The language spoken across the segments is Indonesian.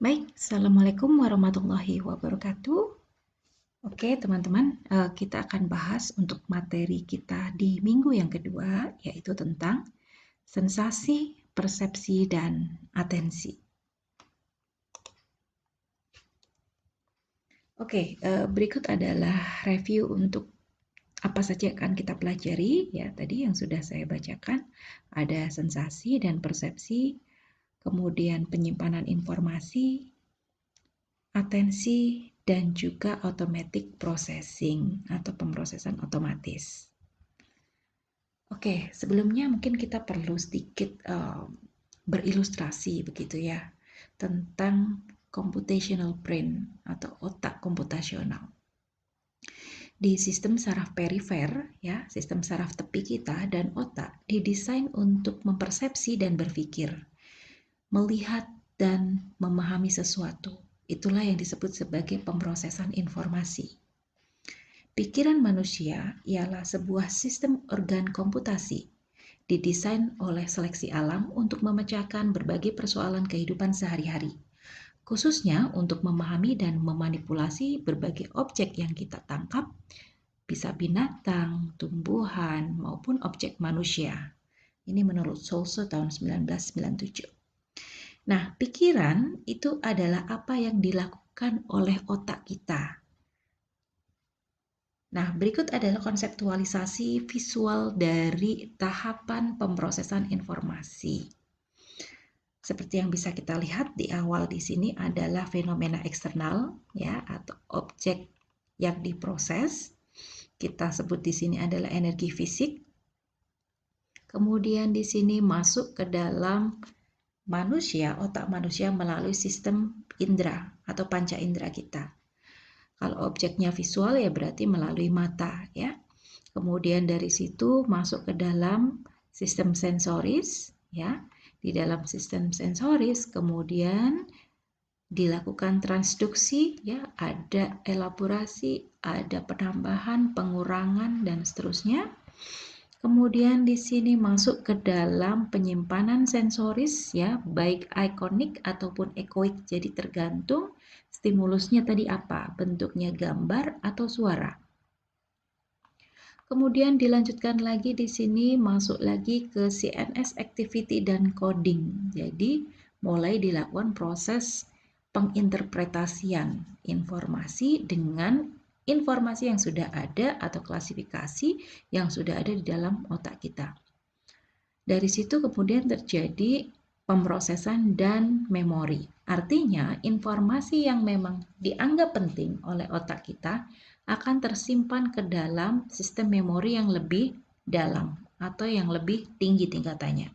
Baik, Assalamualaikum warahmatullahi wabarakatuh. Oke, teman-teman, kita akan bahas untuk materi kita di minggu yang kedua, yaitu tentang sensasi, persepsi, dan atensi. Oke, berikut adalah review untuk apa saja yang akan kita pelajari. Ya, tadi yang sudah saya bacakan, ada sensasi dan persepsi, kemudian penyimpanan informasi, atensi, dan juga automatic processing atau pemrosesan otomatis. Oke, sebelumnya mungkin kita perlu sedikit berilustrasi begitu ya tentang computational brain atau otak komputasional. Di sistem saraf perifer, ya, sistem saraf tepi kita dan otak didesain untuk mempersepsi dan berpikir, melihat dan memahami sesuatu. Itulah yang disebut sebagai pemrosesan informasi. Pikiran manusia ialah sebuah sistem organ komputasi didesain oleh seleksi alam untuk memecahkan berbagai persoalan kehidupan sehari-hari, khususnya untuk memahami dan memanipulasi berbagai objek yang kita tangkap, bisa binatang, tumbuhan, maupun objek manusia. Ini menurut Sousa tahun 1997. Nah, pikiran itu adalah apa yang dilakukan oleh otak kita. Nah, berikut adalah konseptualisasi visual dari tahapan pemrosesan informasi. Seperti yang bisa kita lihat di awal di sini adalah fenomena eksternal, ya, atau objek yang diproses. Kita sebut di sini adalah energi fisik. Kemudian di sini masuk ke dalam manusia, otak manusia melalui sistem indera atau panca indera kita. Kalau objeknya visual ya berarti melalui mata ya. Kemudian dari situ masuk ke dalam sistem sensoris ya. Di dalam sistem sensoris kemudian dilakukan transduksi ya, ada elaborasi, ada penambahan, pengurangan dan seterusnya. Kemudian di sini masuk ke dalam penyimpanan sensoris ya, baik ikonik ataupun ekoik. Jadi tergantung stimulusnya tadi apa, bentuknya gambar atau suara. Kemudian dilanjutkan lagi di sini masuk lagi ke CNS activity dan coding. Jadi mulai dilakukan proses penginterpretasian informasi dengan informasi yang sudah ada atau klasifikasi yang sudah ada di dalam otak kita. Dari situ kemudian terjadi pemrosesan dan memori. Artinya informasi yang memang dianggap penting oleh otak kita akan tersimpan ke dalam sistem memori yang lebih dalam atau yang lebih tinggi tingkatannya.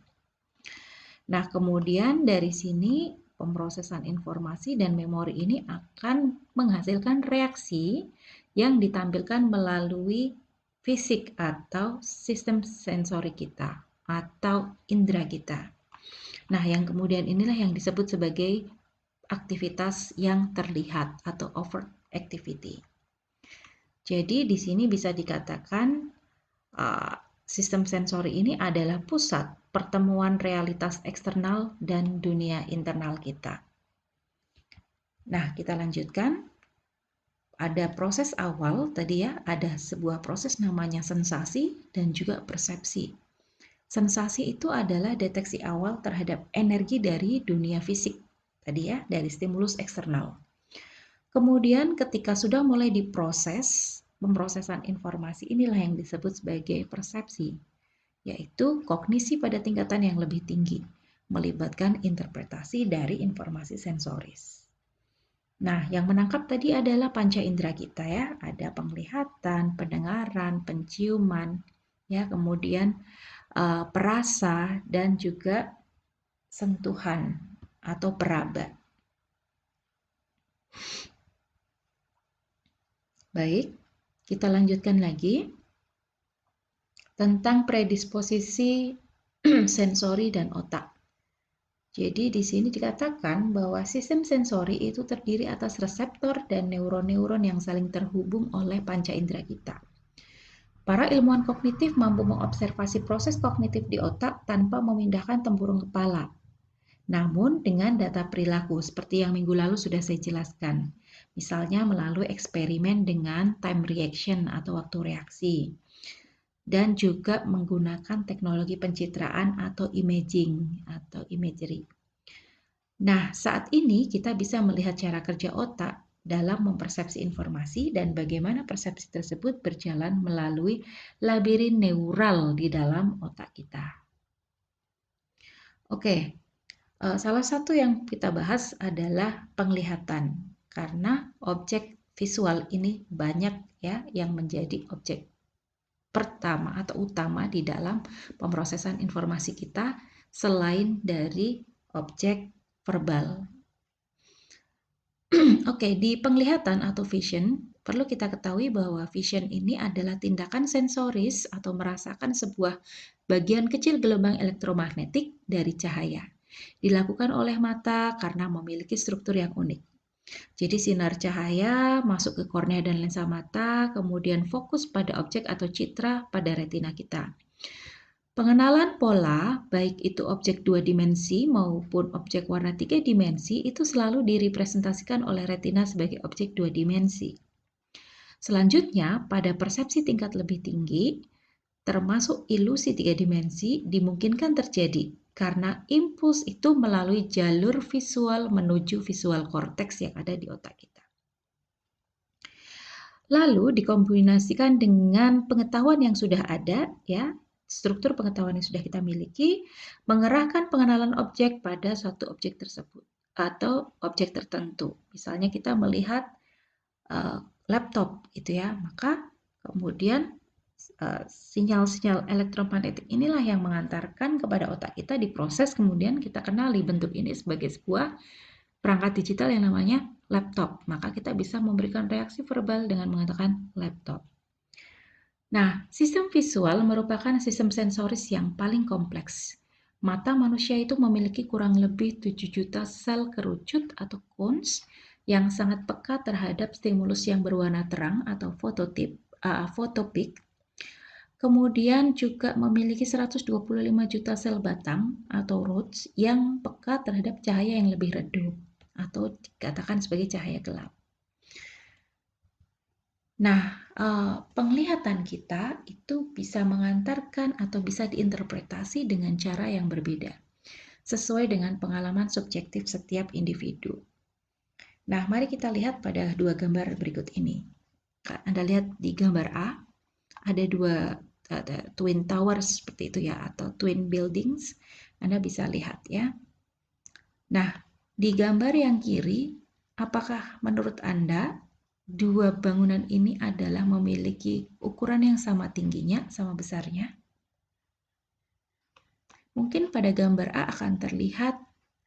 Nah, kemudian dari sini pemrosesan informasi dan memori ini akan menghasilkan reaksi yang ditampilkan melalui fisik atau sistem sensori kita atau indera kita. Nah, yang kemudian inilah yang disebut sebagai aktivitas yang terlihat atau overt activity. Jadi di sini bisa dikatakan sistem sensori ini adalah pusat pertemuan realitas eksternal dan dunia internal kita. Nah, kita lanjutkan. Ada proses awal tadi ya, ada sebuah proses namanya sensasi dan juga persepsi. Sensasi itu adalah deteksi awal terhadap energi dari dunia fisik tadi ya, dari stimulus eksternal. Kemudian ketika sudah mulai diproses, pemrosesan informasi inilah yang disebut sebagai persepsi, yaitu kognisi pada tingkatan yang lebih tinggi, melibatkan interpretasi dari informasi sensoris. Nah, yang menangkap tadi adalah panca indera kita ya, ada penglihatan, pendengaran, penciuman, ya, kemudian perasa dan juga sentuhan atau peraba. Baik, kita lanjutkan lagi tentang predisposisi sensori dan otak. Jadi di sini dikatakan bahwa sistem sensori itu terdiri atas reseptor dan neuron-neuron yang saling terhubung oleh panca indera kita. Para ilmuwan kognitif mampu mengobservasi proses kognitif di otak tanpa memindahkan tempurung kepala. namun dengan data perilaku seperti yang minggu lalu sudah saya jelaskan. Misalnya melalui eksperimen dengan time reaction atau waktu reaksi. Dan juga menggunakan teknologi pencitraan atau imaging atau imagery. Nah, saat ini kita bisa melihat cara kerja otak dalam mempersepsi informasi dan bagaimana persepsi tersebut berjalan melalui labirin neural di dalam otak kita. Oke, salah satu yang kita bahas adalah penglihatan, karena objek visual ini banyak ya yang menjadi objek pertama atau utama di dalam pemrosesan informasi kita selain dari objek verbal. Oke, di penglihatan atau vision, perlu kita ketahui bahwa vision ini adalah tindakan sensoris atau merasakan sebuah bagian kecil gelombang elektromagnetik dari cahaya. Dilakukan oleh mata karena memiliki struktur yang unik. Jadi sinar cahaya masuk ke kornea dan lensa mata, kemudian fokus pada objek atau citra pada retina kita. Pengenalan pola, baik itu objek 2 dimensi maupun objek warna 3 dimensi, itu selalu direpresentasikan oleh retina sebagai objek 2 dimensi. Selanjutnya, pada persepsi tingkat lebih tinggi, termasuk ilusi 3 dimensi, dimungkinkan terjadi karena impuls itu melalui jalur visual menuju visual cortex yang ada di otak kita. Lalu dikombinasikan dengan pengetahuan yang sudah ada, ya, struktur pengetahuan yang sudah kita miliki, mengerahkan pengenalan objek pada suatu objek tersebut atau objek tertentu. Misalnya kita melihat laptop, gitu ya, maka kemudian sinyal-sinyal elektromagnetik inilah yang mengantarkan kepada otak kita diproses, kemudian kita kenali bentuk ini sebagai sebuah perangkat digital yang namanya laptop. Maka kita bisa memberikan reaksi verbal dengan mengatakan laptop. Nah, sistem visual merupakan sistem sensoris yang paling kompleks. Mata manusia itu memiliki kurang lebih 7 juta sel kerucut atau cones yang sangat peka terhadap stimulus yang berwarna terang atau fotopik. Kemudian juga memiliki 125 juta sel batang atau rods yang peka terhadap cahaya yang lebih redup atau dikatakan sebagai cahaya gelap. Nah, penglihatan kita itu bisa mengantarkan atau bisa diinterpretasi dengan cara yang berbeda, sesuai dengan pengalaman subjektif setiap individu. Nah, mari kita lihat pada dua gambar berikut ini. Anda lihat di gambar A, ada twin towers seperti itu ya, atau twin buildings. Anda bisa lihat ya. Nah, di gambar yang kiri, apakah menurut Anda dua bangunan ini adalah memiliki ukuran yang sama tingginya, sama besarnya? Mungkin pada gambar A akan terlihat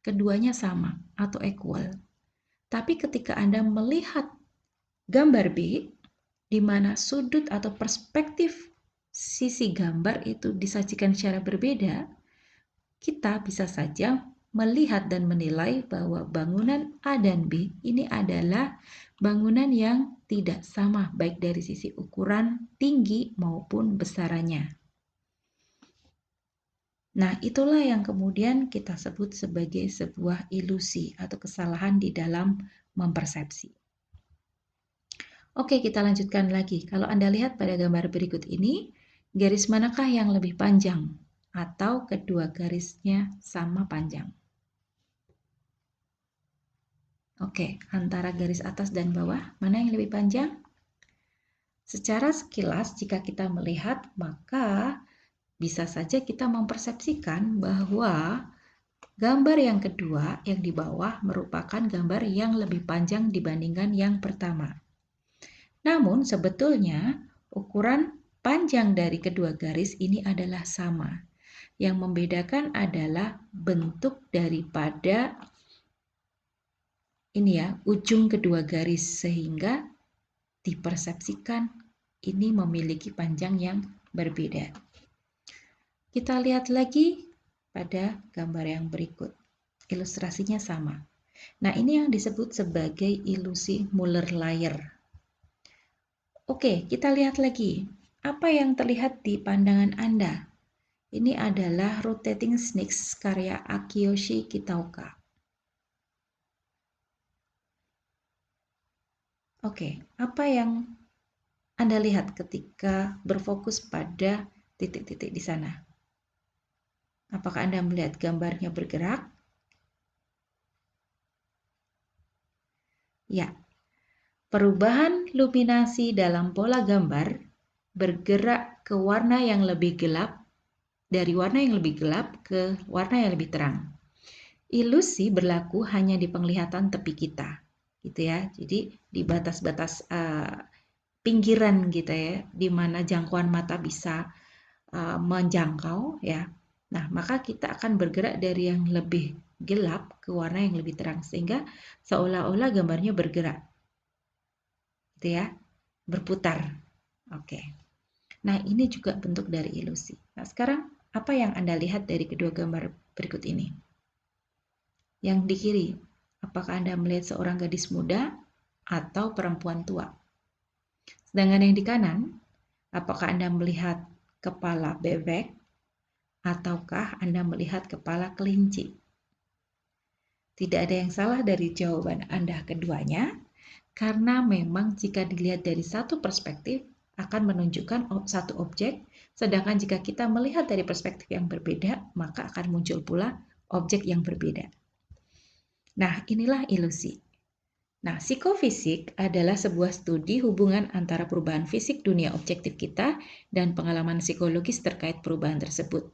keduanya sama atau equal. Tapi ketika Anda melihat gambar B, di mana sudut atau perspektif sisi gambar itu disajikan secara berbeda, kita bisa saja melihat dan menilai bahwa bangunan A dan B ini adalah bangunan yang tidak sama baik dari sisi ukuran, tinggi maupun besarannya. Nah, itulah yang kemudian kita sebut sebagai sebuah ilusi atau kesalahan di dalam mempersepsi. Oke, kita lanjutkan lagi. Kalau Anda lihat pada gambar berikut ini, garis manakah yang lebih panjang? Atau kedua garisnya sama panjang? Oke, antara garis atas dan bawah, mana yang lebih panjang? Secara sekilas, jika kita melihat, maka bisa saja kita mempersepsikan bahwa gambar yang kedua, yang di bawah, merupakan gambar yang lebih panjang dibandingkan yang pertama. Namun sebetulnya ukuran panjang dari kedua garis ini adalah sama. Yang membedakan adalah bentuk daripada ini ya, ujung kedua garis sehingga dipersepsikan ini memiliki panjang yang berbeda. Kita lihat lagi pada gambar yang berikut. Ilustrasinya sama. Nah, ini yang disebut sebagai ilusi Muller-Lyer. Oke, kita lihat lagi. Apa yang terlihat di pandangan Anda? Ini adalah Rotating Snakes karya Akiyoshi Kitaoka. Oke, apa yang Anda lihat ketika berfokus pada titik-titik di sana? Apakah Anda melihat gambarnya bergerak? Ya, perubahan luminasi dalam pola gambar bergerak ke warna yang lebih gelap, dari warna yang lebih gelap ke warna yang lebih terang. Ilusi berlaku hanya di penglihatan tepi kita, gitu ya. Jadi di batas-batas pinggiran gitu ya, di mana jangkauan mata bisa menjangkau ya. Nah, maka kita akan bergerak dari yang lebih gelap ke warna yang lebih terang sehingga seolah-olah gambarnya bergerak. Gitu ya, berputar. Oke. Nah, ini juga bentuk dari ilusi. Nah, sekarang apa yang Anda lihat dari kedua gambar berikut ini? Yang di kiri, apakah Anda melihat seorang gadis muda atau perempuan tua? Sedangkan yang di kanan, apakah Anda melihat kepala bebek ataukah Anda melihat kepala kelinci? Tidak ada yang salah dari jawaban Anda keduanya, karena memang jika dilihat dari satu perspektif akan menunjukkan satu objek, sedangkan jika kita melihat dari perspektif yang berbeda, maka akan muncul pula objek yang berbeda. Nah, inilah ilusi. Nah, psikofisik adalah sebuah studi hubungan antara perubahan fisik dunia objektif kita dan pengalaman psikologis terkait perubahan tersebut.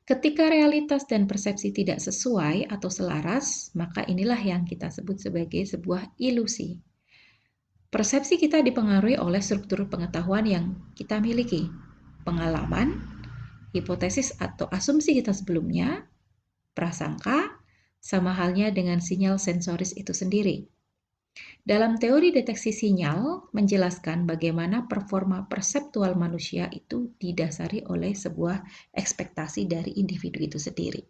Ketika realitas dan persepsi tidak sesuai atau selaras, maka inilah yang kita sebut sebagai sebuah ilusi. Persepsi kita dipengaruhi oleh struktur pengetahuan yang kita miliki, pengalaman, hipotesis atau asumsi kita sebelumnya, prasangka, sama halnya dengan sinyal sensoris itu sendiri. Dalam teori deteksi sinyal menjelaskan bagaimana performa perseptual manusia itu didasari oleh sebuah ekspektasi dari individu itu sendiri.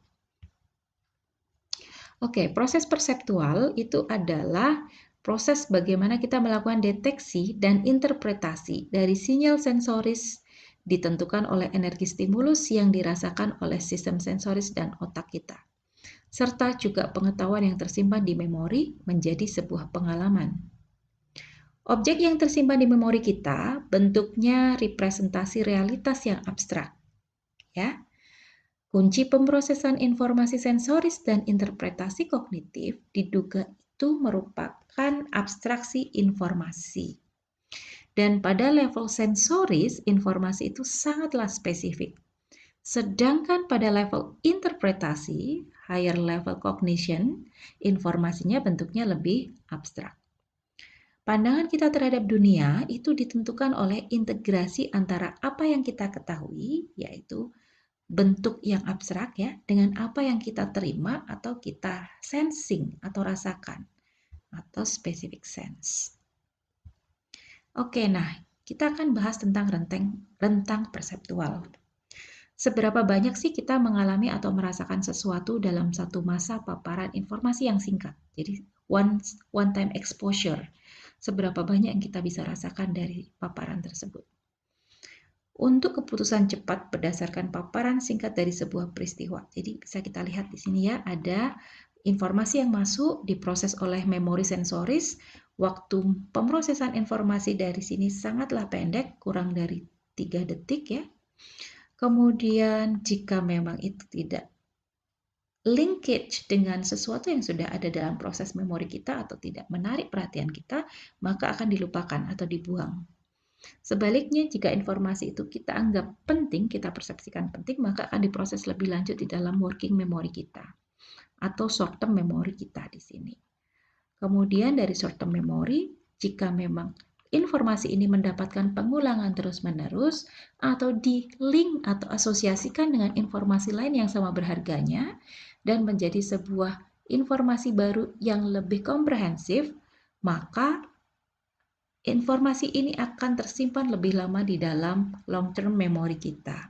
Oke, proses perseptual itu adalah proses bagaimana kita melakukan deteksi dan interpretasi dari sinyal sensoris ditentukan oleh energi stimulus yang dirasakan oleh sistem sensoris dan otak kita, serta juga pengetahuan yang tersimpan di memori menjadi sebuah pengalaman. Objek yang tersimpan di memori kita bentuknya representasi realitas yang abstrak, ya. Kunci pemrosesan informasi sensoris dan interpretasi kognitif diduga itu merupakan abstraksi informasi. Dan pada level sensoris, informasi itu sangatlah spesifik. Sedangkan pada level interpretasi, higher level cognition, informasinya bentuknya lebih abstrak. Pandangan kita terhadap dunia itu ditentukan oleh integrasi antara apa yang kita ketahui, yaitu bentuk yang abstrak ya, dengan apa yang kita terima atau kita sensing atau rasakan atau specific sense. Oke, nah kita akan bahas tentang rentang perseptual. Seberapa banyak sih kita mengalami atau merasakan sesuatu dalam satu masa paparan informasi yang singkat? Jadi one time exposure. Seberapa banyak yang kita bisa rasakan dari paparan tersebut? Untuk keputusan cepat berdasarkan paparan singkat dari sebuah peristiwa. Jadi bisa kita lihat di sini ya, ada informasi yang masuk diproses oleh memori sensoris. Waktu pemrosesan informasi dari sini sangatlah pendek, kurang dari 3 detik ya. Kemudian jika memang itu tidak linkage dengan sesuatu yang sudah ada dalam proses memori kita atau tidak menarik perhatian kita, maka akan dilupakan atau dibuang. Sebaliknya, jika informasi itu kita anggap penting, kita persepsikan penting, maka akan diproses lebih lanjut di dalam working memory kita atau short term memory kita di sini. Kemudian dari short term memory, jika memang informasi ini mendapatkan pengulangan terus-menerus atau di-link atau asosiasikan dengan informasi lain yang sama berharganya dan menjadi sebuah informasi baru yang lebih komprehensif, maka informasi ini akan tersimpan lebih lama di dalam long term memory kita.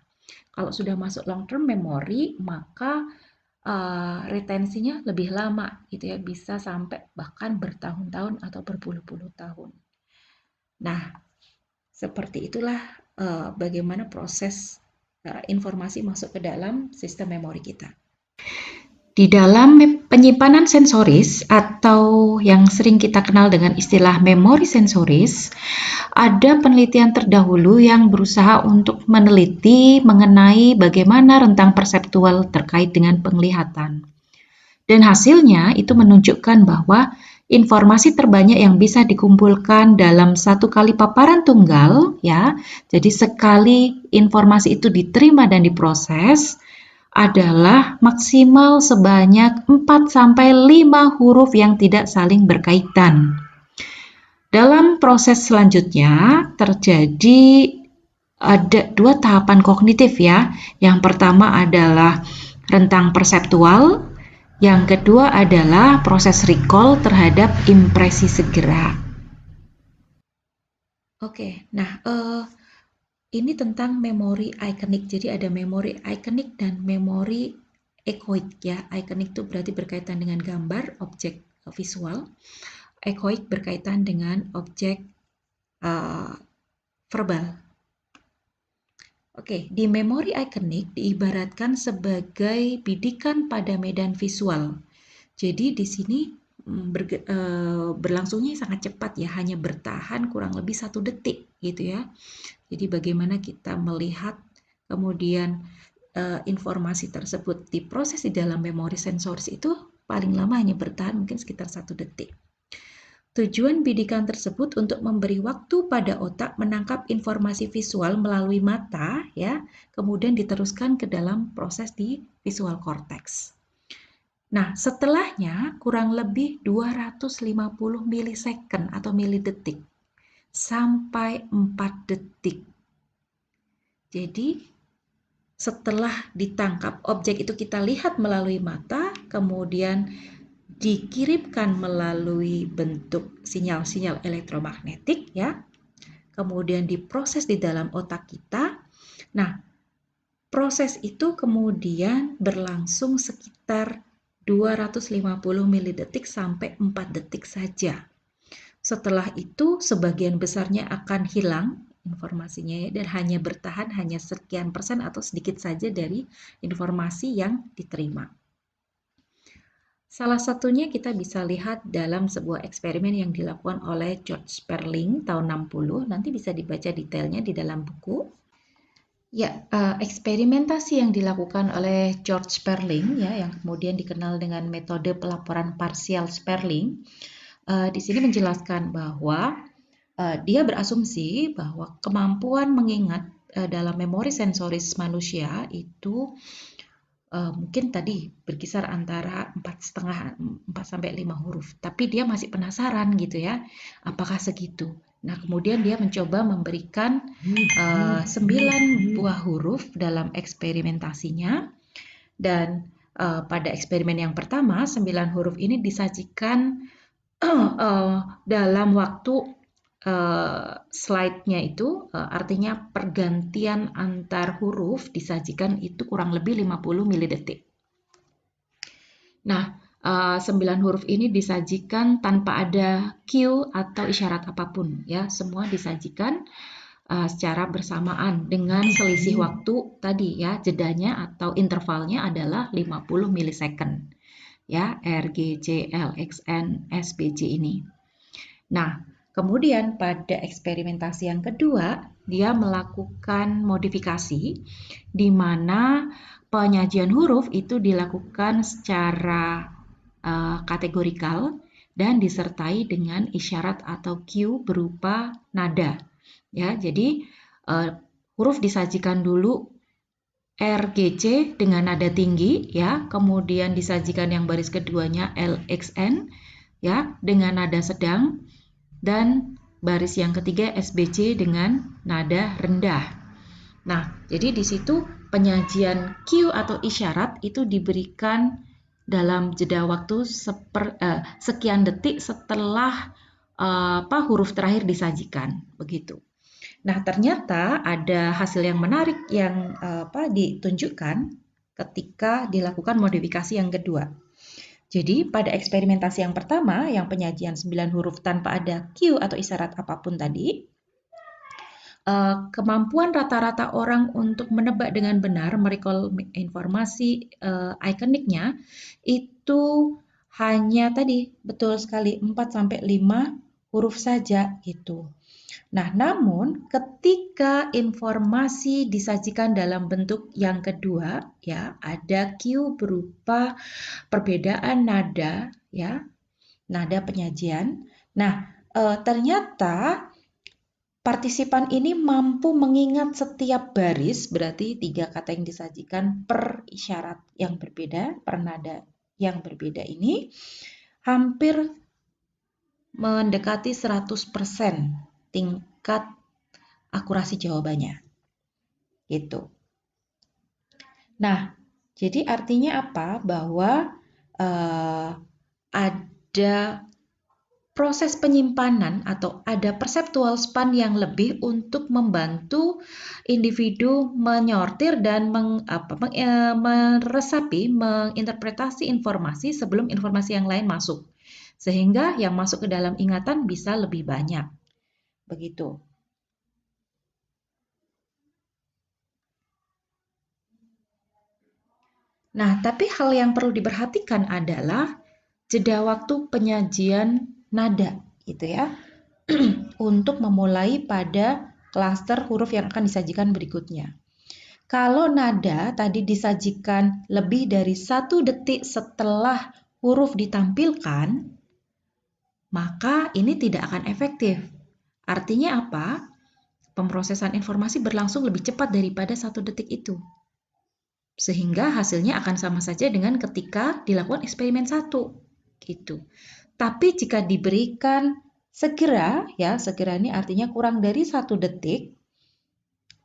Kalau sudah masuk long term memory, maka retensinya lebih lama gitu ya, bisa sampai bahkan bertahun-tahun atau berpuluh-puluh tahun. Nah, seperti itulah bagaimana proses informasi masuk ke dalam sistem memori kita. Di dalam penyimpanan sensoris atau yang sering kita kenal dengan istilah memori sensoris, ada penelitian terdahulu yang berusaha untuk meneliti mengenai bagaimana rentang perseptual terkait dengan penglihatan. Dan hasilnya itu menunjukkan bahwa informasi terbanyak yang bisa dikumpulkan dalam satu kali paparan tunggal, ya. Jadi sekali informasi itu diterima dan diproses, adalah maksimal sebanyak 4-5 huruf yang tidak saling berkaitan. Dalam proses selanjutnya terjadi ada 2 tahapan kognitif ya. Yang pertama adalah rentang perseptual, yang kedua adalah proses recall terhadap impresi segera. Oke, nah ini tentang memori ikonik. Jadi ada memori ikonik dan memori echoic ya. Ikonik itu berarti berkaitan dengan gambar, objek visual. Echoic berkaitan dengan objek verbal. Oke, di memori ikonik diibaratkan sebagai bidikan pada medan visual. Jadi di sini berlangsungnya sangat cepat ya, hanya bertahan kurang lebih 1 detik gitu ya. Jadi bagaimana kita melihat kemudian informasi tersebut diproses di dalam memori sensoris itu paling lama hanya bertahan mungkin sekitar 1 detik. Tujuan bidikan tersebut untuk memberi waktu pada otak menangkap informasi visual melalui mata ya, kemudian diteruskan ke dalam proses di visual cortex. Nah, setelahnya kurang lebih 250 milisecond atau milidetik sampai 4 detik. Jadi, setelah ditangkap objek itu kita lihat melalui mata, kemudian dikirimkan melalui bentuk sinyal-sinyal elektromagnetik ya. Kemudian diproses di dalam otak kita. Nah, proses itu kemudian berlangsung sekitar 250 milidetik sampai 4 detik saja. Setelah itu sebagian besarnya akan hilang informasinya ya, dan hanya bertahan hanya sekian persen atau sedikit saja dari informasi yang diterima. Salah satunya kita bisa lihat dalam sebuah eksperimen yang dilakukan oleh George Sperling tahun 60, nanti bisa dibaca detailnya di dalam buku. Ya, eksperimentasi yang dilakukan oleh George Sperling ya, yang kemudian dikenal dengan metode pelaporan parsial Sperling, di sini menjelaskan bahwa dia berasumsi bahwa kemampuan mengingat dalam memori sensoris manusia itu mungkin tadi berkisar antara 4,5 huruf, tapi dia masih penasaran gitu ya, apakah segitu. Nah, kemudian dia mencoba memberikan 9 buah huruf dalam eksperimentasinya, dan pada eksperimen yang pertama 9 huruf ini disajikan dalam waktu slide-nya itu artinya pergantian antar huruf disajikan itu kurang lebih 50 milidetik. Nah, 9 huruf ini disajikan tanpa ada cue atau isyarat apapun ya, semua disajikan secara bersamaan dengan selisih waktu tadi ya, jedanya atau intervalnya adalah 50 milisecond ya, R, G, C, L, X, N, S, B, J ini. Nah, kemudian pada eksperimentasi yang kedua, dia melakukan modifikasi di mana penyajian huruf itu dilakukan secara kategorikal dan disertai dengan isyarat atau cue berupa nada. Ya, jadi huruf disajikan dulu R, G, C dengan nada tinggi ya, kemudian disajikan yang baris keduanya L, X, N ya dengan nada sedang, dan baris yang ketiga SBC dengan nada rendah. Nah, jadi di situ penyajian cue atau isyarat itu diberikan dalam jeda waktu sekian detik setelah huruf terakhir disajikan, begitu. Nah, ternyata ada hasil yang menarik yang ditunjukkan ketika dilakukan modifikasi yang kedua. Jadi pada eksperimentasi yang pertama, yang penyajian 9 huruf tanpa ada cue atau isyarat apapun tadi, kemampuan rata-rata orang untuk menebak dengan benar, merecall informasi ikoniknya itu hanya tadi betul sekali 4-5 huruf saja gitu. Nah, namun ketika informasi disajikan dalam bentuk yang kedua, ya, ada cue berupa perbedaan nada, ya, nada penyajian. Nah, ternyata partisipan ini mampu mengingat setiap baris, berarti 3 kata yang disajikan per isyarat yang berbeda, per nada yang berbeda ini hampir mendekati 100% tingkat akurasi jawabannya. Gitu. Nah, jadi artinya apa? Bahwa ada proses penyimpanan atau ada perceptual span yang lebih untuk membantu individu menyortir dan meresapi, menginterpretasi informasi sebelum informasi yang lain masuk. Sehingga yang masuk ke dalam ingatan bisa lebih banyak. Begitu. Nah, tapi hal yang perlu diperhatikan adalah jeda waktu penyajian nada, gitu ya, untuk memulai pada klaster huruf yang akan disajikan berikutnya. Kalau nada tadi disajikan lebih dari 1 detik setelah huruf ditampilkan, maka ini tidak akan efektif. Artinya apa? Pemrosesan informasi berlangsung lebih cepat daripada 1 detik itu. Sehingga hasilnya akan sama saja dengan ketika dilakukan eksperimen 1. Gitu. Tapi jika diberikan segera, ya segera ini artinya kurang dari 1 detik,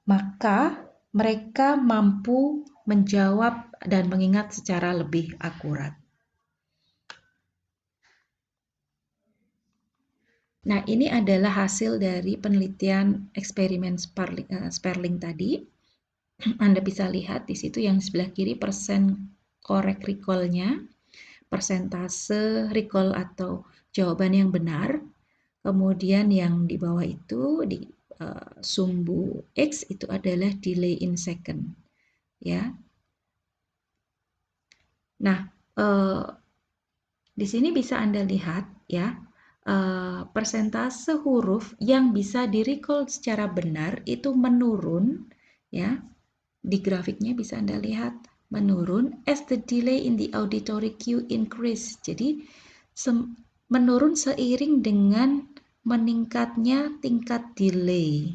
maka mereka mampu menjawab dan mengingat secara lebih akurat. Nah, ini adalah hasil dari penelitian eksperimen Sperling tadi. Anda bisa lihat di situ yang sebelah kiri persen correct recall-nya, persentase recall atau jawaban yang benar. Kemudian yang di bawah itu di sumbu X itu adalah delay in second, ya. Nah, di sini bisa Anda lihat ya, persentase huruf yang bisa di-recall secara benar itu menurun, ya. Di grafiknya bisa Anda lihat menurun as the delay in the auditory cue increase. Jadi menurun seiring dengan meningkatnya tingkat delay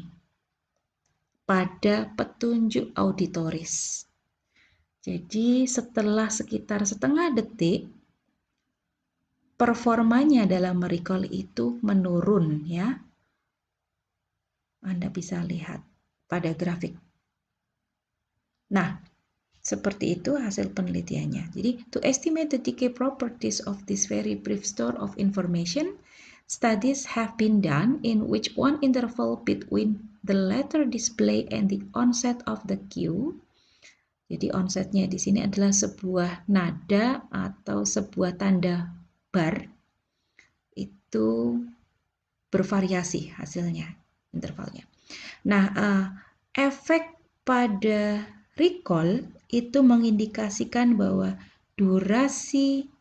pada petunjuk auditoris. Jadi setelah sekitar setengah detik performanya dalam merecall itu menurun, ya. Anda bisa lihat pada grafik. Nah, seperti itu hasil penelitiannya. Jadi, to estimate the decay properties of this very brief store of information, studies have been done in which one interval between the letter display and the onset of the cue. Jadi onsetnya di sini adalah sebuah nada atau sebuah tanda bar, itu bervariasi hasilnya, intervalnya. Nah, efek pada recall itu mengindikasikan bahwa durasi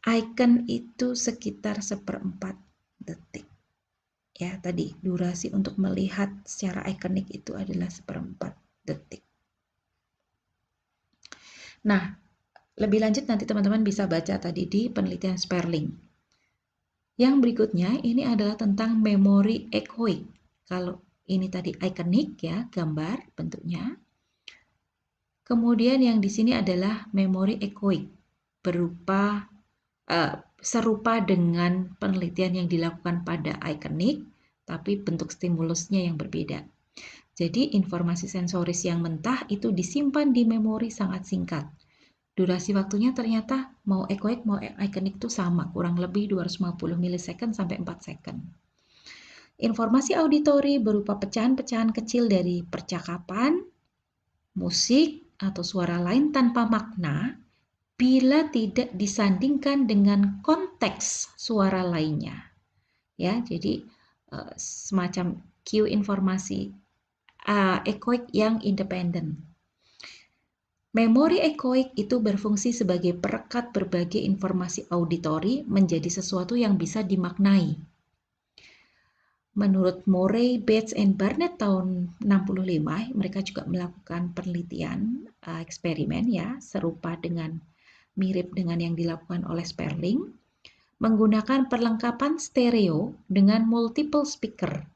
icon itu sekitar 1/4 detik. Ya, tadi durasi untuk melihat secara ikonik itu adalah 1/4 detik. Nah, lebih lanjut nanti teman-teman bisa baca tadi di penelitian Sperling. Yang berikutnya ini adalah tentang memori echoic. Kalau ini tadi ikonik ya, gambar bentuknya. Kemudian yang di sini adalah memori echoic berupa serupa dengan penelitian yang dilakukan pada ikonik, tapi bentuk stimulusnya yang berbeda. Jadi informasi sensoris yang mentah itu disimpan di memori sangat singkat. Durasi waktunya ternyata mau echoic mau ikonik itu sama, kurang lebih 250 milisecond sampai 4 second. Informasi auditori berupa pecahan-pecahan kecil dari percakapan, musik, atau suara lain tanpa makna bila tidak disandingkan dengan konteks suara lainnya. Ya, jadi semacam queue informasi ekoik yang independen. Memori ekoik itu berfungsi sebagai perekat berbagai informasi auditori menjadi sesuatu yang bisa dimaknai. Menurut Morey, Bates, and Barnett tahun 65, mereka juga melakukan penelitian eksperimen ya, serupa dengan mirip dengan yang dilakukan oleh Sperling, menggunakan perlengkapan stereo dengan multiple speaker.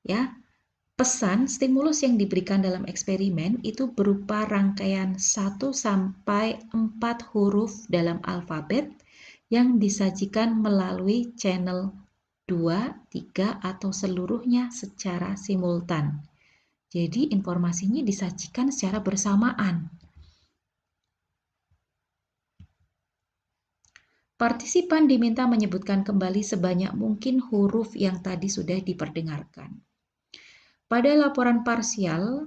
Ya, pesan stimulus yang diberikan dalam eksperimen itu berupa rangkaian 1 sampai 4 huruf dalam alfabet yang disajikan melalui channel 2, 3, atau seluruhnya secara simultan. Jadi informasinya disajikan secara bersamaan. Partisipan diminta menyebutkan kembali sebanyak mungkin huruf yang tadi sudah diperdengarkan. Pada laporan parsial,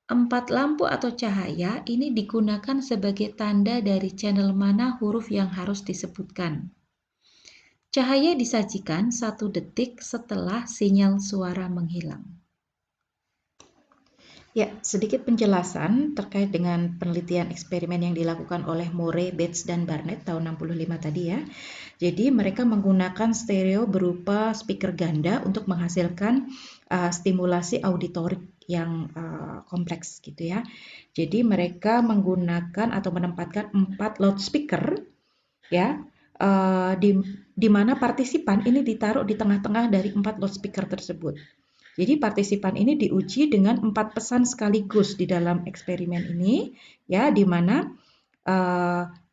4 lampu atau cahaya ini digunakan sebagai tanda dari channel mana huruf yang harus disebutkan. Cahaya disajikan 1 detik setelah sinyal suara menghilang. Ya, sedikit penjelasan terkait dengan penelitian eksperimen yang dilakukan oleh Morey, Bates, dan Barnett tahun 65 tadi ya. Jadi mereka menggunakan stereo berupa speaker ganda untuk menghasilkan stimulasi auditorik yang kompleks gitu ya. Jadi mereka menggunakan atau menempatkan 4 loudspeaker ya, di mana partisipan ini ditaruh di tengah-tengah dari 4 loudspeaker tersebut. Jadi partisipan ini diuji dengan 4 pesan sekaligus di dalam eksperimen ini ya, di mana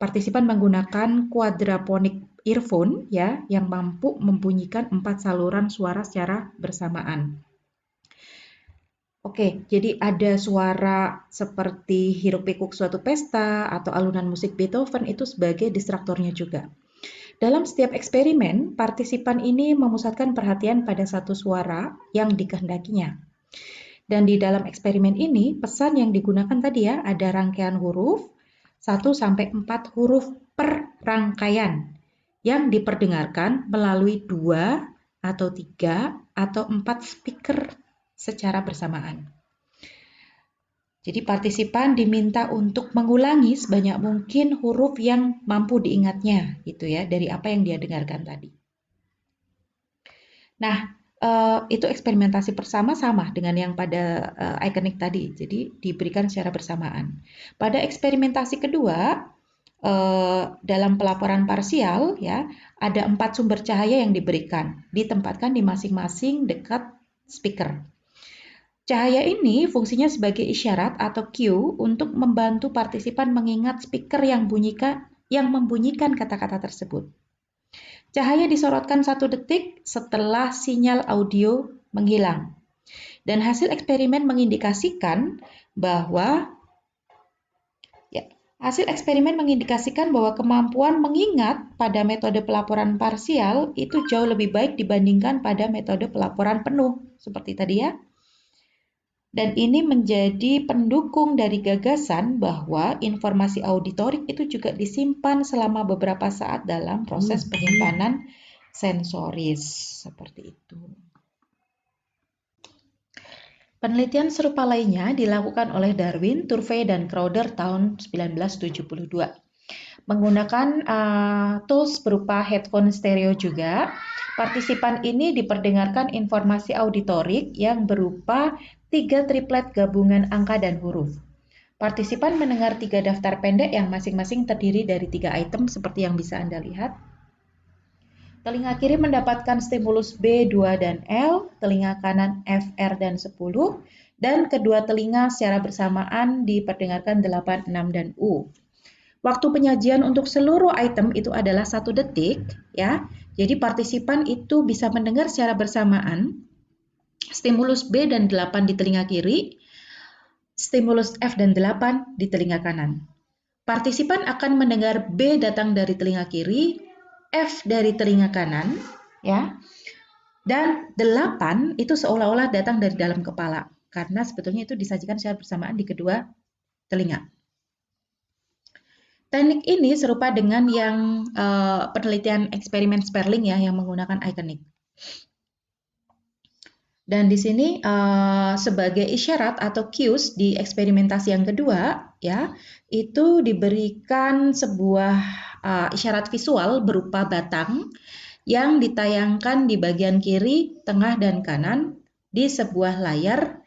partisipan menggunakan quadraphonic earphone ya yang mampu membunyikan 4 saluran suara secara bersamaan. Oke, jadi ada suara seperti hiruk-pikuk suatu pesta atau alunan musik Beethoven itu sebagai distraktornya juga. Dalam setiap eksperimen, partisipan ini memusatkan perhatian pada satu suara yang dikehendakinya. Dan di dalam eksperimen ini, pesan yang digunakan tadi ya, ada rangkaian huruf, 1 sampai 4 huruf per rangkaian yang diperdengarkan melalui 2 atau 3 atau 4 speaker secara bersamaan. Jadi partisipan diminta untuk mengulangi sebanyak mungkin huruf yang mampu diingatnya gitu ya dari apa yang dia dengarkan tadi. Nah, itu eksperimentasi pertama sama dengan yang pada ikonik tadi, jadi diberikan secara bersamaan. Pada eksperimentasi kedua, dalam pelaporan parsial ya, ada 4 sumber cahaya yang diberikan, ditempatkan di masing-masing dekat speaker. Cahaya ini fungsinya sebagai isyarat atau cue untuk membantu partisipan mengingat speaker yang membunyikan kata-kata tersebut. Cahaya disorotkan 1 detik setelah sinyal audio menghilang. Dan hasil eksperimen mengindikasikan bahwa kemampuan mengingat pada metode pelaporan parsial itu jauh lebih baik dibandingkan pada metode pelaporan penuh seperti tadi ya. Dan ini menjadi pendukung dari gagasan bahwa informasi auditorik itu juga disimpan selama beberapa saat dalam proses penyimpanan sensoris. Seperti itu. Penelitian serupa lainnya dilakukan oleh Darwin, Turvey, dan Crowder tahun 1972. Menggunakan tools berupa headphone stereo juga, partisipan ini diperdengarkan informasi auditorik yang berupa 3 triplet gabungan angka dan huruf. Partisipan mendengar 3 daftar pendek yang masing-masing terdiri dari 3 item seperti yang bisa Anda lihat. Telinga kiri mendapatkan stimulus B, 2, dan L, telinga kanan F, R, dan 10, dan kedua telinga secara bersamaan diperdengarkan 8, 6, dan U. Waktu penyajian untuk seluruh item itu adalah 1 detik, ya. Jadi partisipan itu bisa mendengar secara bersamaan stimulus B dan 8 di telinga kiri, stimulus F dan 8 di telinga kanan. Partisipan akan mendengar B datang dari telinga kiri, F dari telinga kanan, ya. Dan 8 itu seolah-olah datang dari dalam kepala, karena sebetulnya itu disajikan secara bersamaan di kedua telinga. Teknik ini serupa dengan yang penelitian eksperimen Sperling ya, yang menggunakan ikonik. Dan di sini sebagai isyarat atau cues di eksperimentasi yang kedua, ya, itu diberikan sebuah isyarat visual berupa batang yang ditayangkan di bagian kiri, tengah, dan kanan di sebuah layar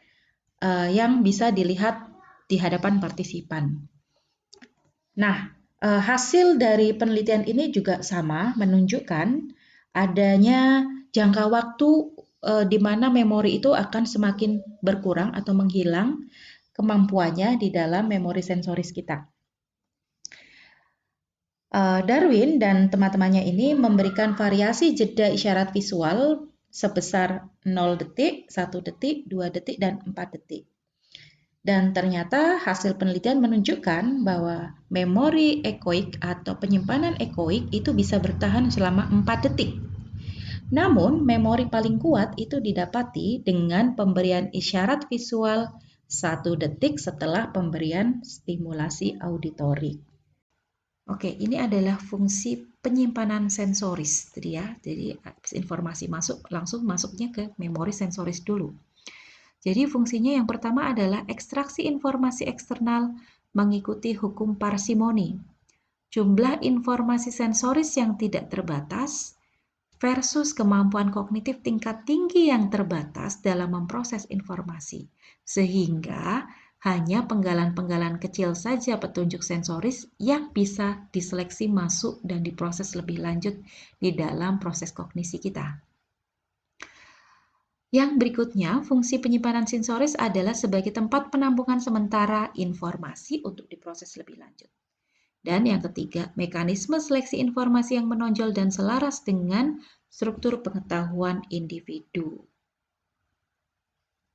yang bisa dilihat di hadapan partisipan. Nah, hasil dari penelitian ini juga sama, menunjukkan adanya jangka waktu di mana memori itu akan semakin berkurang atau menghilang kemampuannya di dalam memori sensoris kita. Darwin dan teman-temannya ini memberikan variasi jeda isyarat visual sebesar 0 detik, 1 detik, 2 detik, dan 4 detik. Dan ternyata hasil penelitian menunjukkan bahwa memori ekoik atau penyimpanan ekoik itu bisa bertahan selama 4 detik. Namun, memori paling kuat itu didapati dengan pemberian isyarat visual 1 detik setelah pemberian stimulasi auditori. Oke, ini adalah fungsi penyimpanan sensoris, ya. Jadi informasi masuk langsung masuknya ke memori sensoris dulu. Jadi fungsinya yang pertama adalah ekstraksi informasi eksternal mengikuti hukum parsimoni. Jumlah informasi sensoris yang tidak terbatas versus kemampuan kognitif tingkat tinggi yang terbatas dalam memproses informasi. Sehingga hanya penggalan-penggalan kecil saja petunjuk sensoris yang bisa diseleksi masuk dan diproses lebih lanjut di dalam proses kognisi kita. Yang berikutnya, fungsi penyimpanan sensoris adalah sebagai tempat penampungan sementara informasi untuk diproses lebih lanjut. Dan yang ketiga, mekanisme seleksi informasi yang menonjol dan selaras dengan struktur pengetahuan individu.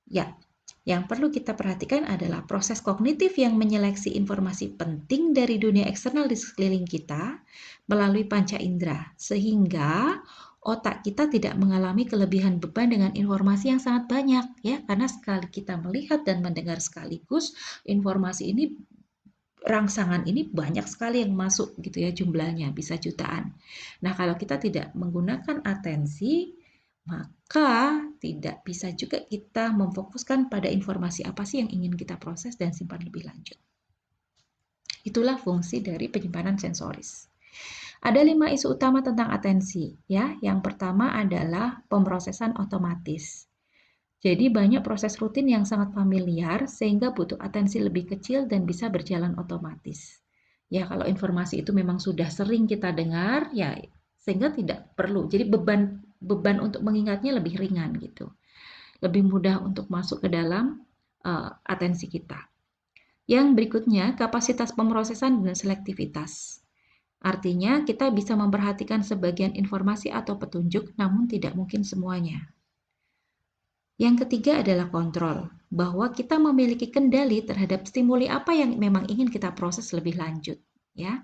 Ya, yang perlu kita perhatikan adalah proses kognitif yang menyeleksi informasi penting dari dunia eksternal di sekeliling kita melalui panca indera, sehingga otak kita tidak mengalami kelebihan beban dengan informasi yang sangat banyak, ya, karena sekali kita melihat dan mendengar sekaligus, informasi ini rangsangan ini banyak sekali yang masuk gitu ya, jumlahnya bisa jutaan. Nah, kalau kita tidak menggunakan atensi, maka tidak bisa juga kita memfokuskan pada informasi apa sih yang ingin kita proses dan simpan lebih lanjut. Itulah fungsi dari penyimpanan sensoris. Ada 5 isu utama tentang atensi, ya. Yang pertama adalah pemrosesan otomatis. Jadi banyak proses rutin yang sangat familiar sehingga butuh atensi lebih kecil dan bisa berjalan otomatis. Ya, kalau informasi itu memang sudah sering kita dengar, ya sehingga tidak perlu. Jadi beban untuk mengingatnya lebih ringan gitu. Lebih mudah untuk masuk ke dalam atensi kita. Yang berikutnya, kapasitas pemrosesan dan selektivitas. Artinya, kita bisa memperhatikan sebagian informasi atau petunjuk, namun tidak mungkin semuanya. Yang ketiga adalah kontrol, bahwa kita memiliki kendali terhadap stimuli apa yang memang ingin kita proses lebih lanjut, ya.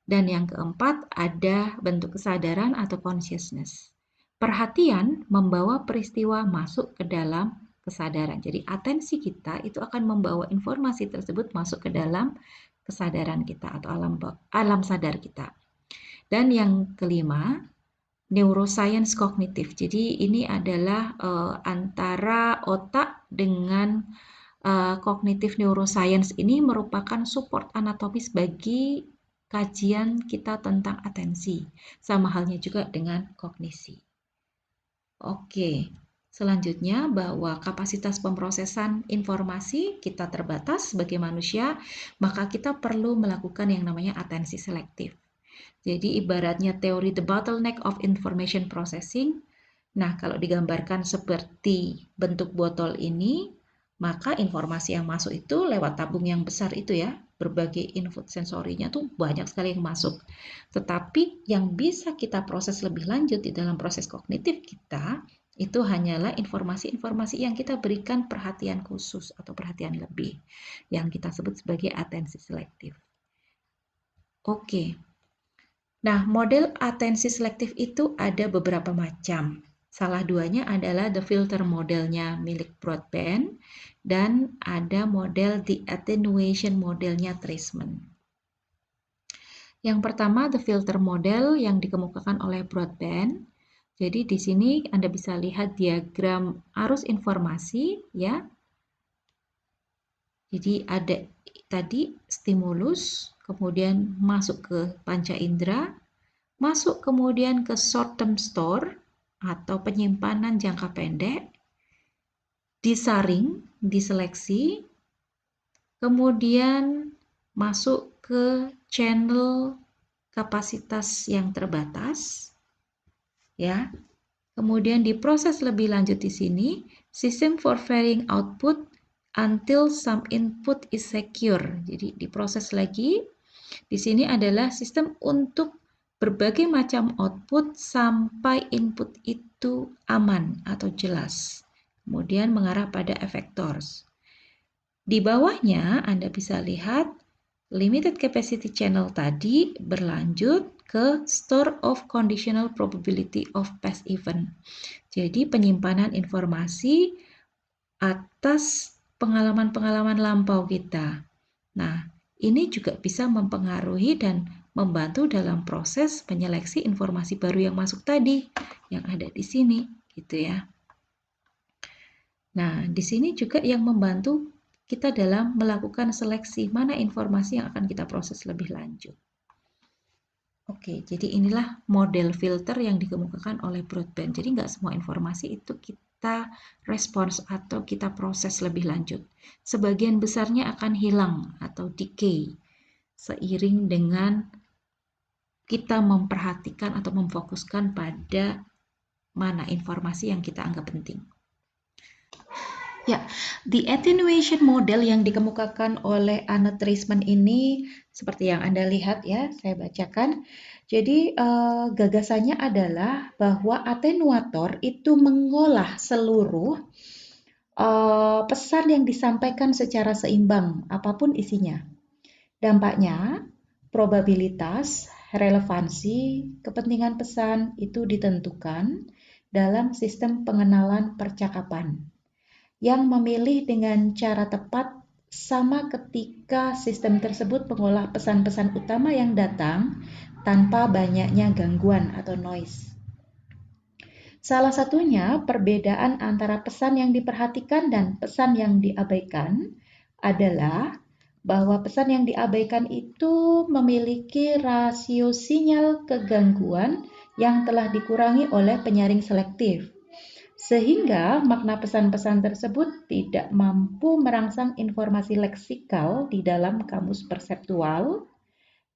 Dan yang keempat ada bentuk kesadaran atau consciousness. Perhatian membawa peristiwa masuk ke dalam kesadaran. Jadi atensi kita itu akan membawa informasi tersebut masuk ke dalam kesadaran kita atau alam sadar kita. Dan yang kelima, neuroscience kognitif. Jadi ini adalah antara otak dengan kognitif neuroscience ini merupakan support anatomis bagi kajian kita tentang atensi. Sama halnya juga dengan kognisi. Oke, selanjutnya bahwa kapasitas pemrosesan informasi kita terbatas sebagai manusia, maka kita perlu melakukan yang namanya atensi selektif. Jadi ibaratnya teori the bottleneck of information processing. Nah, kalau digambarkan seperti bentuk botol ini, maka informasi yang masuk itu lewat tabung yang besar itu ya, berbagai input sensorinya tuh banyak sekali yang masuk. Tetapi yang bisa kita proses lebih lanjut di dalam proses kognitif kita, itu hanyalah informasi-informasi yang kita berikan perhatian khusus atau perhatian lebih, yang kita sebut sebagai atensi selektif. Oke. Nah, model atensi selektif itu ada beberapa macam. Salah duanya adalah the filter modelnya milik Broadbent dan ada model the attenuation modelnya Treisman. Yang pertama, the filter model yang dikemukakan oleh Broadbent. Jadi di sini Anda bisa lihat diagram arus informasi ya. Jadi ada tadi stimulus, kemudian masuk ke panca indera, masuk kemudian ke short term store atau penyimpanan jangka pendek, disaring, diseleksi, kemudian masuk ke channel kapasitas yang terbatas, ya. Kemudian diproses lebih lanjut di sini, system for varying output until some input is secure. Jadi diproses lagi. Di sini adalah sistem untuk berbagai macam output sampai input itu aman atau jelas. Kemudian mengarah pada effectors. Di bawahnya Anda bisa lihat limited capacity channel tadi berlanjut ke store of conditional probability of past event. Jadi penyimpanan informasi atas pengalaman-pengalaman lampau kita. Nah, ini juga bisa mempengaruhi dan membantu dalam proses menyeleksi informasi baru yang masuk tadi, yang ada di sini, gitu ya. Nah, di sini juga yang membantu kita dalam melakukan seleksi mana informasi yang akan kita proses lebih lanjut. Oke, jadi inilah model filter yang dikemukakan oleh Broadbent. Jadi nggak semua informasi itu kita respons atau kita proses lebih lanjut. Sebagian besarnya akan hilang atau decay seiring dengan kita memperhatikan atau memfokuskan pada mana informasi yang kita anggap penting. Ya, the attenuation model yang dikemukakan oleh Annette Treisman ini seperti yang Anda lihat ya, saya bacakan. Jadi gagasannya adalah bahwa atenuator itu mengolah seluruh pesan yang disampaikan secara seimbang, apapun isinya. Dampaknya, probabilitas, relevansi, kepentingan pesan itu ditentukan dalam sistem pengenalan percakapan yang memilih dengan cara tepat sama ketika sistem tersebut mengolah pesan-pesan utama yang datang tanpa banyaknya gangguan atau noise. Salah satunya perbedaan antara pesan yang diperhatikan dan pesan yang diabaikan adalah bahwa pesan yang diabaikan itu memiliki rasio sinyal kegangguan yang telah dikurangi oleh penyaring selektif. Sehingga makna pesan-pesan tersebut tidak mampu merangsang informasi leksikal di dalam kamus perseptual,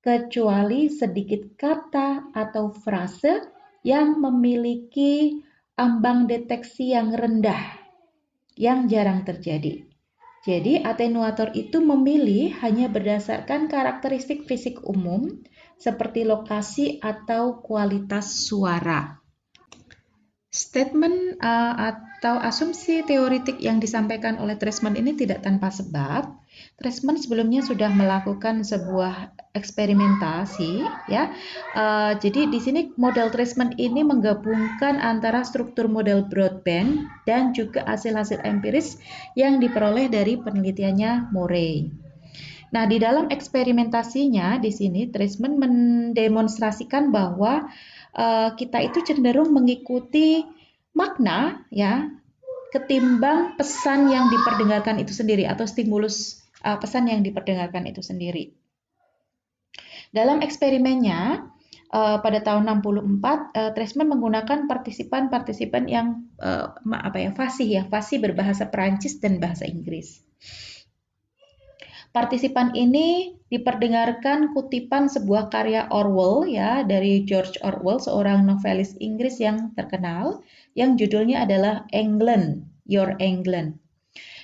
kecuali sedikit kata atau frase yang memiliki ambang deteksi yang rendah, yang jarang terjadi. Jadi atenuator itu memilih hanya berdasarkan karakteristik fisik umum seperti lokasi atau kualitas suara. Statement atau asumsi teoritik yang disampaikan oleh Treisman ini tidak tanpa sebab. Treisman sebelumnya sudah melakukan sebuah eksperimentasi, ya. Jadi di sini model Treisman ini menggabungkan antara struktur model Broadbent dan juga hasil-hasil empiris yang diperoleh dari penelitiannya Murray. Nah, di dalam eksperimentasinya di sini Treisman mendemonstrasikan bahwa kita itu cenderung mengikuti makna ya ketimbang pesan yang diperdengarkan itu sendiri atau stimulus pesan yang diperdengarkan itu sendiri. Dalam eksperimennya pada tahun 64 Treisman menggunakan partisipan-partisipan yang fasih berbahasa Perancis dan bahasa Inggris. Partisipan ini diperdengarkan kutipan sebuah karya Orwell ya dari George Orwell, seorang novelis Inggris yang terkenal yang judulnya adalah England, Your England.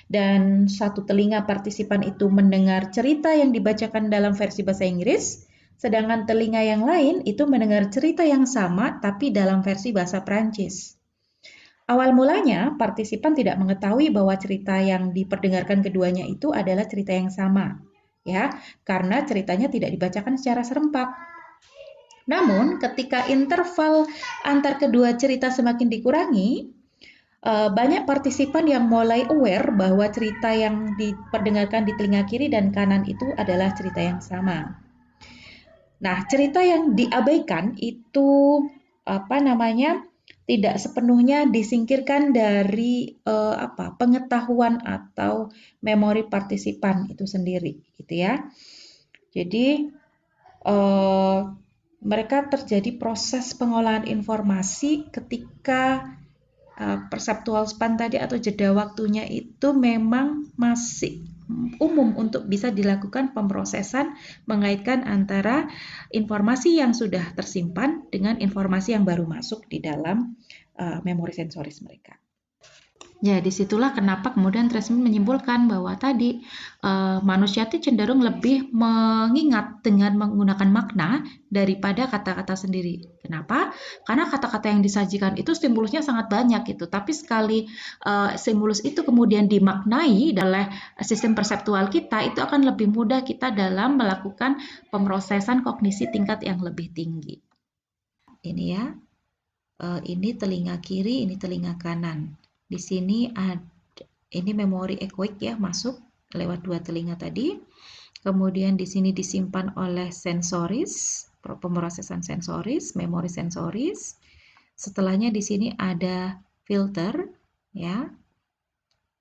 Dan satu telinga partisipan itu mendengar cerita yang dibacakan dalam versi bahasa Inggris, sedangkan telinga yang lain itu mendengar cerita yang sama tapi dalam versi bahasa Prancis. Awal mulanya, partisipan tidak mengetahui bahwa cerita yang diperdengarkan keduanya itu adalah cerita yang sama, ya, karena ceritanya tidak dibacakan secara serempak. Namun, ketika interval antar kedua cerita semakin dikurangi, banyak partisipan yang mulai aware bahwa cerita yang diperdengarkan di telinga kiri dan kanan itu adalah cerita yang sama. Nah, cerita yang diabaikan itu tidak sepenuhnya disingkirkan dari pengetahuan atau memori partisipan itu sendiri, gitu ya. Jadi mereka terjadi proses pengolahan informasi ketika perceptual span tadi atau jeda waktunya itu memang masih umum untuk bisa dilakukan pemrosesan mengaitkan antara informasi yang sudah tersimpan dengan informasi yang baru masuk di dalam memori sensoris mereka. Ya, disitulah kenapa kemudian Tresman menyimpulkan bahwa tadi manusia itu cenderung lebih mengingat dengan menggunakan makna daripada kata-kata sendiri. Kenapa? Karena kata-kata yang disajikan itu stimulusnya sangat banyak gitu. Tapi sekali stimulus itu kemudian dimaknai oleh sistem perseptual kita, itu akan lebih mudah kita dalam melakukan pemrosesan kognisi tingkat yang lebih tinggi. Ini ya, ini telinga kiri, ini telinga kanan. Di sini ada ini memori ekoik ya, masuk lewat dua telinga tadi. Kemudian di sini disimpan oleh sensoris, pemrosesan sensoris, memori sensoris. Setelahnya di sini ada filter ya.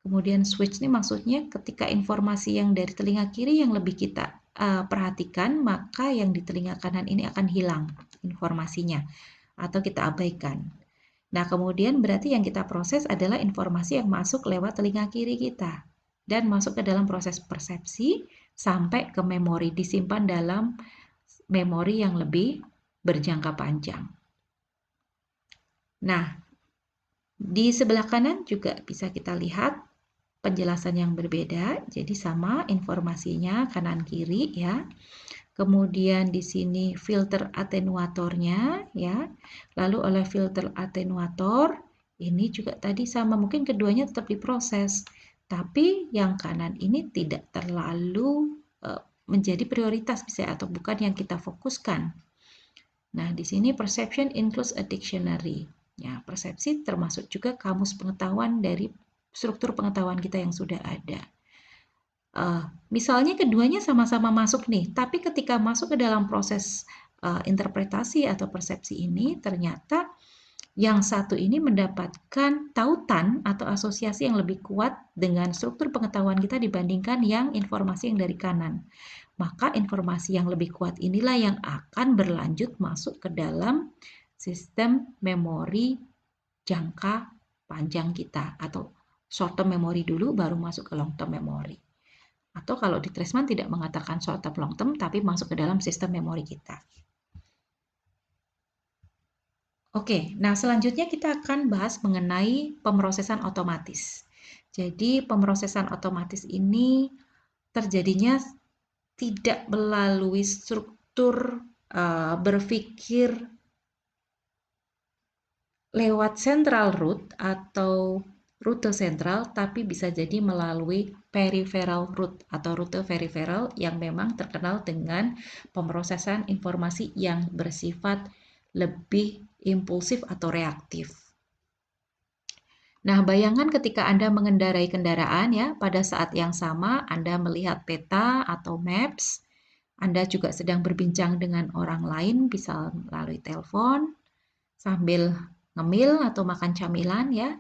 Kemudian switch ini maksudnya ketika informasi yang dari telinga kiri yang lebih kita perhatikan, maka yang di telinga kanan ini akan hilang informasinya atau kita abaikan. Nah, kemudian berarti yang kita proses adalah informasi yang masuk lewat telinga kiri kita dan masuk ke dalam proses persepsi sampai ke memori, disimpan dalam memori yang lebih berjangka panjang. Nah, di sebelah kanan juga bisa kita lihat penjelasan yang berbeda, jadi sama informasinya kanan kiri ya. Kemudian di sini filter atenuatornya ya. Lalu oleh filter atenuator ini juga tadi sama, mungkin keduanya tetap diproses. Tapi yang kanan ini tidak terlalu menjadi prioritas bisa atau bukan yang kita fokuskan. Nah, di sini perception includes a dictionary. Ya, persepsi termasuk juga kamus pengetahuan dari struktur pengetahuan kita yang sudah ada. Misalnya keduanya sama-sama masuk nih, tapi ketika masuk ke dalam proses interpretasi atau persepsi ini, ternyata yang satu ini mendapatkan tautan atau asosiasi yang lebih kuat dengan struktur pengetahuan kita dibandingkan yang informasi yang dari kanan. Maka informasi yang lebih kuat inilah yang akan berlanjut masuk ke dalam sistem memori jangka panjang kita, atau short term memory dulu baru masuk ke long term memory. Atau kalau di Tresman tidak mengatakan short term long term, tapi masuk ke dalam sistem memori kita. Oke, nah selanjutnya kita akan bahas mengenai pemrosesan otomatis. Jadi pemrosesan otomatis ini terjadinya tidak melalui struktur berpikir lewat central root atau rute sentral, tapi bisa jadi melalui peripheral root atau rute peripheral yang memang terkenal dengan pemrosesan informasi yang bersifat lebih impulsif atau reaktif. Nah, bayangkan ketika Anda mengendarai kendaraan ya, pada saat yang sama Anda melihat peta atau maps, Anda juga sedang berbincang dengan orang lain, bisa melalui telepon, sambil ngemil atau makan camilan ya,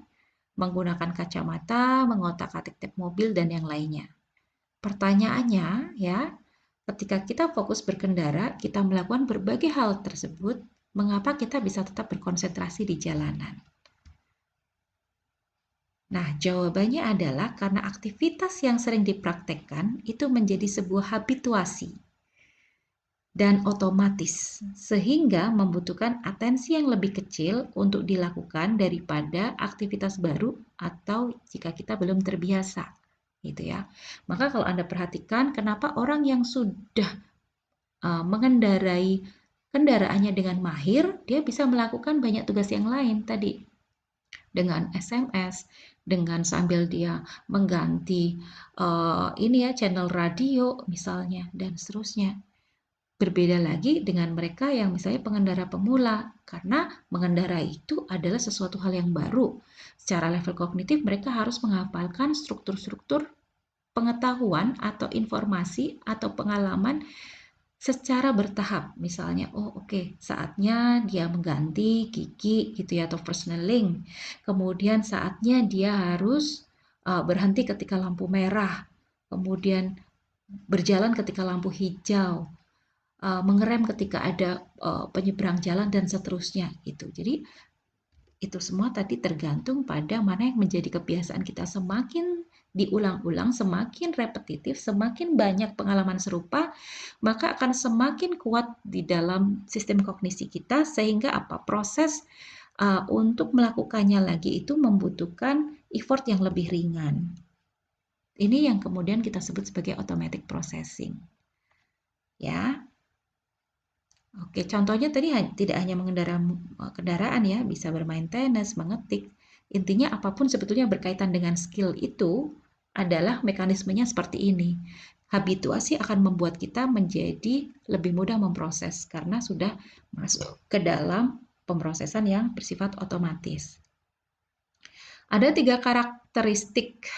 menggunakan kacamata, mengotak-atik tip mobil, dan yang lainnya. Pertanyaannya ya, ketika kita fokus berkendara, kita melakukan berbagai hal tersebut, mengapa kita bisa tetap berkonsentrasi di jalanan? Nah, jawabannya adalah karena aktivitas yang sering dipraktekkan itu menjadi sebuah habituasi dan otomatis, sehingga membutuhkan atensi yang lebih kecil untuk dilakukan daripada aktivitas baru atau jika kita belum terbiasa, gitu ya. Maka kalau Anda perhatikan kenapa orang yang sudah mengendarai kendaraannya dengan mahir, dia bisa melakukan banyak tugas yang lain tadi, dengan SMS, dengan sambil dia mengganti ini ya channel radio misalnya dan seterusnya. Berbeda lagi dengan mereka yang misalnya pengendara pemula, karena mengendarai itu adalah sesuatu hal yang baru. Secara level kognitif mereka harus menghafalkan struktur-struktur pengetahuan atau informasi atau pengalaman secara bertahap. Misalnya, oh oke, saatnya dia mengganti gigi gitu ya, atau personeling. Kemudian saatnya dia harus berhenti ketika lampu merah. Kemudian berjalan ketika lampu hijau. Mengerem ketika ada penyeberang jalan dan seterusnya gitu. Jadi itu semua tadi tergantung pada mana yang menjadi kebiasaan kita. Semakin diulang-ulang, semakin repetitif, semakin banyak pengalaman serupa, maka akan semakin kuat di dalam sistem kognisi kita sehingga apa? Proses untuk melakukannya lagi itu membutuhkan effort yang lebih ringan. Ini yang kemudian kita sebut sebagai automatic processing. Ya. Oke, contohnya tadi tidak hanya kendaraan ya, bisa bermain tenis, mengetik. Intinya apapun sebetulnya berkaitan dengan skill itu adalah mekanismenya seperti ini. Habituasi akan membuat kita menjadi lebih mudah memproses karena sudah masuk ke dalam pemrosesan yang bersifat otomatis. Ada 3 karakteristik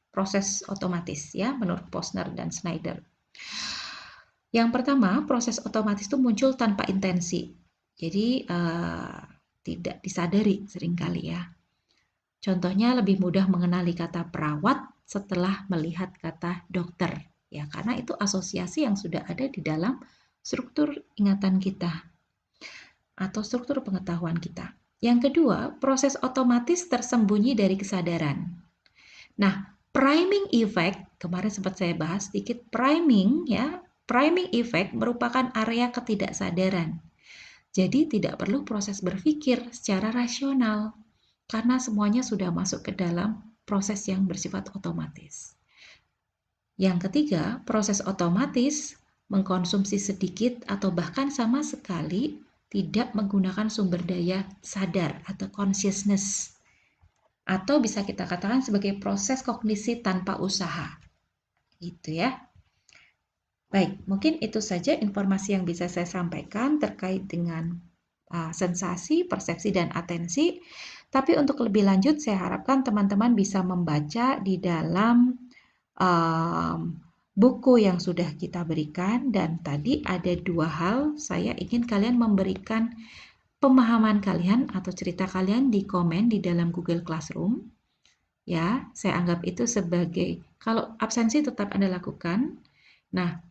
proses otomatis ya menurut Posner dan Schneider. Yang pertama, proses otomatis itu muncul tanpa intensi. Jadi tidak disadari seringkali ya. Contohnya lebih mudah mengenali kata perawat setelah melihat kata dokter. Ya, karena itu asosiasi yang sudah ada di dalam struktur ingatan kita atau struktur pengetahuan kita. Yang kedua, proses otomatis tersembunyi dari kesadaran. Nah, priming effect, kemarin sempat saya bahas sedikit priming ya. Priming effect merupakan area ketidaksadaran. Jadi tidak perlu proses berpikir secara rasional karena semuanya sudah masuk ke dalam proses yang bersifat otomatis. Yang ketiga, proses otomatis mengkonsumsi sedikit atau bahkan sama sekali tidak menggunakan sumber daya sadar atau consciousness. Atau bisa kita katakan sebagai proses kognisi tanpa usaha. Gitu ya. Baik, mungkin itu saja informasi yang bisa saya sampaikan terkait dengan sensasi, persepsi, dan atensi. Tapi untuk lebih lanjut, saya harapkan teman-teman bisa membaca di dalam buku yang sudah kita berikan. Dan tadi ada 2 hal, saya ingin kalian memberikan pemahaman kalian atau cerita kalian di komen di dalam Google Classroom. Ya, saya anggap itu sebagai, kalau absensi tetap Anda lakukan. Nah,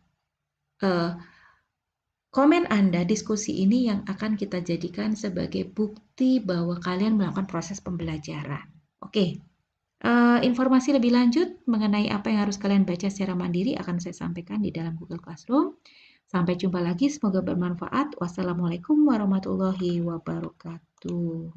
komen Anda, diskusi ini yang akan kita jadikan sebagai bukti bahwa kalian melakukan proses pembelajaran. Oke, informasi lebih lanjut mengenai apa yang harus kalian baca secara mandiri akan saya sampaikan di dalam Google Classroom. Sampai jumpa lagi, semoga bermanfaat. Wassalamualaikum warahmatullahi wabarakatuh.